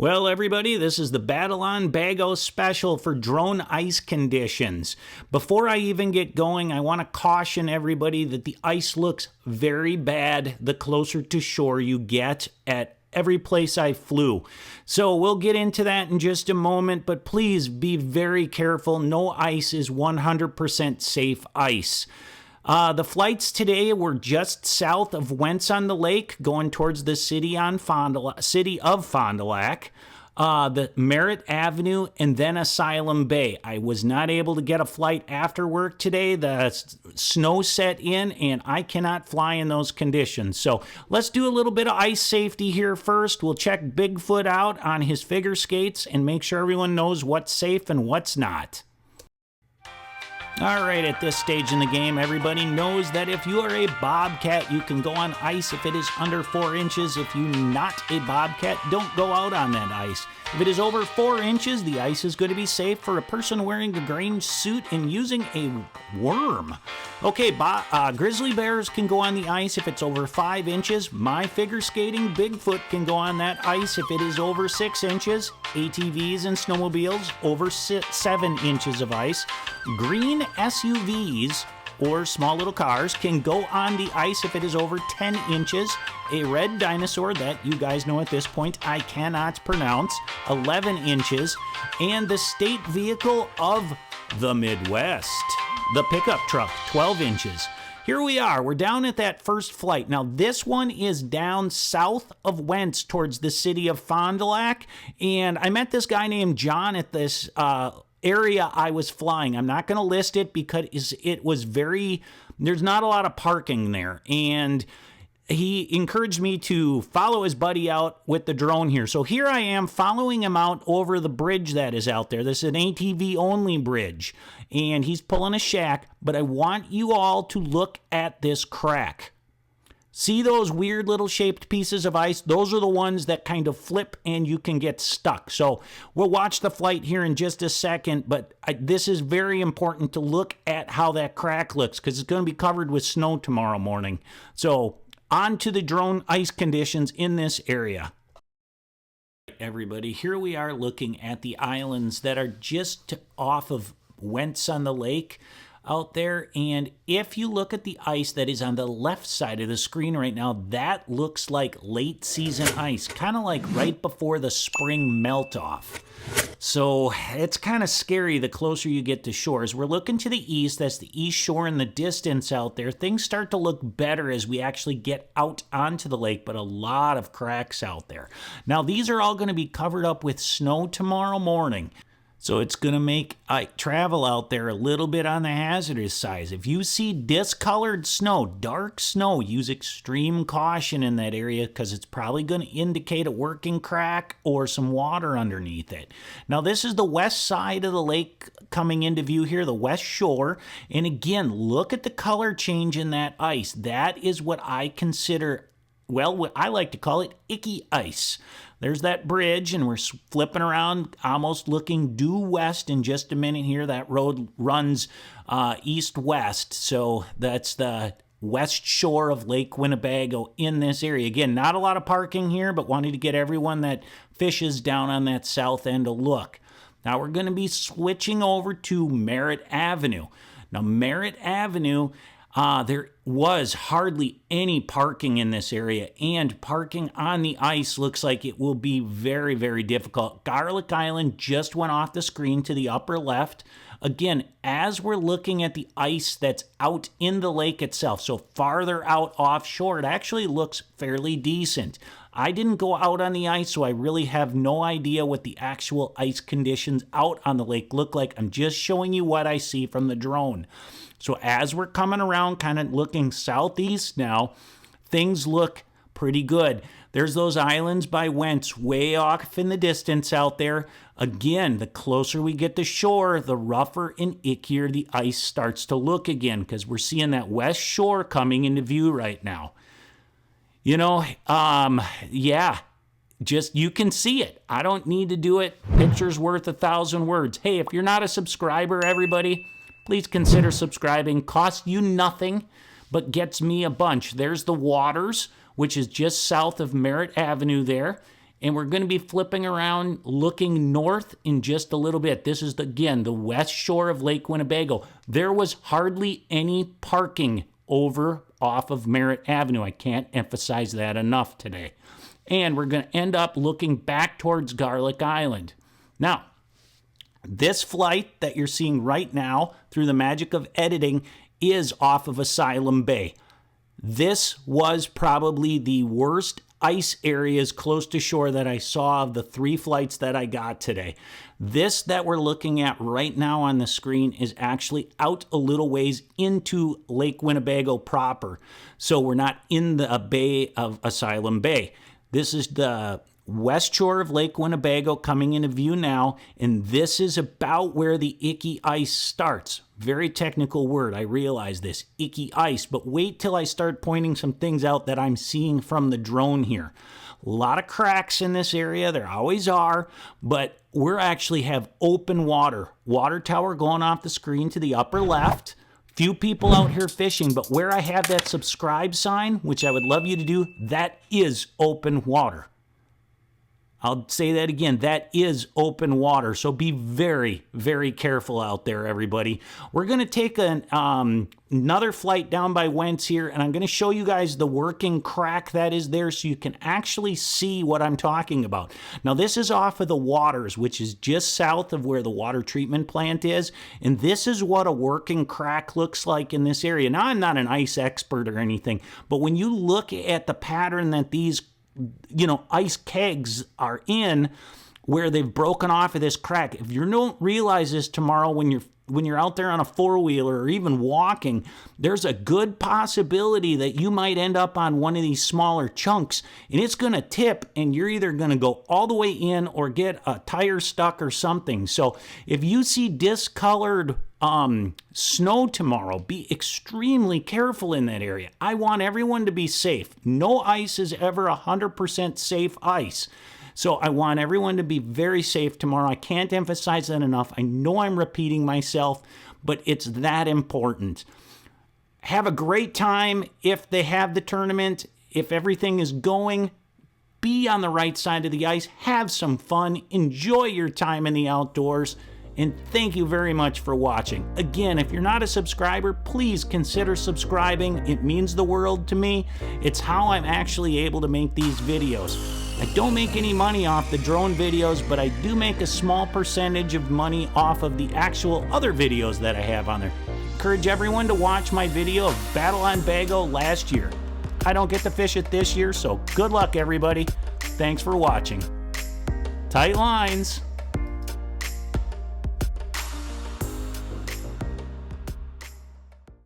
Well, everybody, this is the Battle on Bago Special for drone ice conditions. Before I even get going, I want to caution everybody that the ice looks very bad the closer to shore you get at every place I flew. So we'll get into that in just a moment, but please be very careful. No ice is 100% safe ice. The flights today were just south of Wendt on the lake, going towards the city of Fond du Lac, the Merritt Avenue, and then Asylum Bay. I was not able to get a flight after work today. The snow set in, and I cannot fly in those conditions. So let's do a little bit of ice safety here first. We'll check Bigfoot out on his figure skates and make sure everyone knows what's safe and what's not. All right, at this stage in the game, everybody knows that if you are a bobcat, you can go on ice if it is under 4 inches. If you're not a bobcat, don't go out on that ice. If it is over 4 inches, the ice is going to be safe for a person wearing a green suit and using a worm. Okay, grizzly bears can go on the ice if it's over 5 inches. My figure skating Bigfoot can go on that ice if it is over 6 inches. ATVs and snowmobiles over 7 inches of ice. Green SUVs or small little cars can go on the ice if it is over 10 inches. A red dinosaur that you guys know at this point I cannot pronounce, 11 inches. And the state vehicle of the Midwest, the pickup truck, 12 inches. Here we are. We're down at that first flight. Now, this one is down south of Wendt towards the city of Fond du Lac. And I met this guy named John at this area I was flying. I'm not going to list it because it was there's not a lot of parking there. And he encouraged me to follow his buddy out with the drone here. So here I am following him out over the bridge that is out there. This is an ATV only bridge. And he's pulling a shack. But I want you all to look at this crack. See those weird little shaped pieces of ice? Those are the ones that kind of flip and you can get stuck. So we'll watch the flight here in just a second, but this is very important to look at how that crack looks because it's going to be covered with snow tomorrow morning. So on to the drone ice conditions in this area. Everybody, here we are looking at the islands that are just off of Wendt on the lake out there, and if you look at the ice that is on the left side of the screen right now, that looks like late season ice, kind of like right before the spring melt off. So it's kind of scary the closer you get to shore. As we're looking to the east, that's the east shore in the distance out there, things start to look better as we actually get out onto the lake, but a lot of cracks out there. Now these are all going to be covered up with snow tomorrow morning. So it's going to make travel out there a little bit on the hazardous side. If you see discolored snow, dark snow, use extreme caution in that area because it's probably going to indicate a working crack or some water underneath it. Now this is the west side of the lake coming into view here, the west shore. And again, look at the color change in that ice. That is what I consider, well, what I like to call it icky ice. There's that bridge, and we're flipping around, almost looking due west in just a minute here. That road runs east-west, so that's the west shore of Lake Winnebago in this area. Again, not a lot of parking here, but wanted to get everyone that fishes down on that south end a look. Now we're going to be switching over to Merritt Avenue. Now, Merritt Avenue, there was hardly any parking in this area, and parking on the ice looks like it will be very, very difficult. Garlic Island just went off the screen to the upper left. Again, as we're looking at the ice that's out in the lake itself, so farther out offshore, it actually looks fairly decent. I didn't go out on the ice, so I really have no idea what the actual ice conditions out on the lake look like. I'm just showing you what I see from the drone. So as we're coming around, kind of looking southeast now, things look pretty good. There's those islands by Wendt way off in the distance out there. Again, the closer we get to shore, the rougher and ickier the ice starts to look again because we're seeing that west shore coming into view right now. You know, yeah, just you can see it. I don't need to do it. Picture's worth 1,000 words. Hey, if you're not a subscriber, everybody, please consider subscribing. Costs you nothing, but gets me a bunch. There's the waters, which is just south of Merritt Avenue there. and we're going to be flipping around looking north in just a little bit. This is, again, the west shore of Lake Winnebago. There was hardly any parking over off of Merritt Avenue. I can't emphasize that enough today. And we're going to end up looking back towards Garlic Island. Now, this flight that you're seeing right now through the magic of editing is off of Asylum Bay. This was probably the worst ice areas close to shore that I saw of the 3 flights that I got today. This that we're looking at right now on the screen is actually out a little ways into Lake Winnebago proper. So we're not in the bay of Asylum Bay. This is the west shore of Lake Winnebago coming into view now, and this is about where the icky ice starts. Very technical word, I realize this, icky ice, but wait till I start pointing some things out that I'm seeing from the drone here. A lot of cracks in this area, there always are, but we actually have open water. Water tower going off the screen to the upper left. Few people out here fishing, but where I have that subscribe sign, which I would love you to do, that is open water. I'll say that again, that is open water, so be very, very careful out there, everybody. We're going to take another flight down by Wendt here, and I'm going to show you guys the working crack that is there so you can actually see what I'm talking about. Now, this is off of the waters, which is just south of where the water treatment plant is, and this is what a working crack looks like in this area. Now, I'm not an ice expert or anything, but when you look at the pattern that these ice kegs are in, where they've broken off of this crack. If you don't realize this tomorrow when you're out there on a 4-wheeler or even walking, there's a good possibility that you might end up on one of these smaller chunks, and it's going to tip, and you're either going to go all the way in or get a tire stuck or something. So if you see discolored snow tomorrow, be extremely careful in that area. I want everyone to be safe. No ice is ever 100% safe ice. So I want everyone to be very safe tomorrow. I can't emphasize that enough. I know I'm repeating myself, but it's that important. Have a great time if they have the tournament. If everything is going, be on the right side of the ice. Have some fun. Enjoy your time in the outdoors. And thank you very much for watching. Again, if you're not a subscriber, please consider subscribing. It means the world to me. It's how I'm actually able to make these videos. I don't make any money off the drone videos, but I do make a small percentage of money off of the actual other videos that I have on there. Encourage everyone to watch my video of Battle on Bago last year. I don't get to fish it this year, so good luck, everybody. Thanks for watching. Tight lines.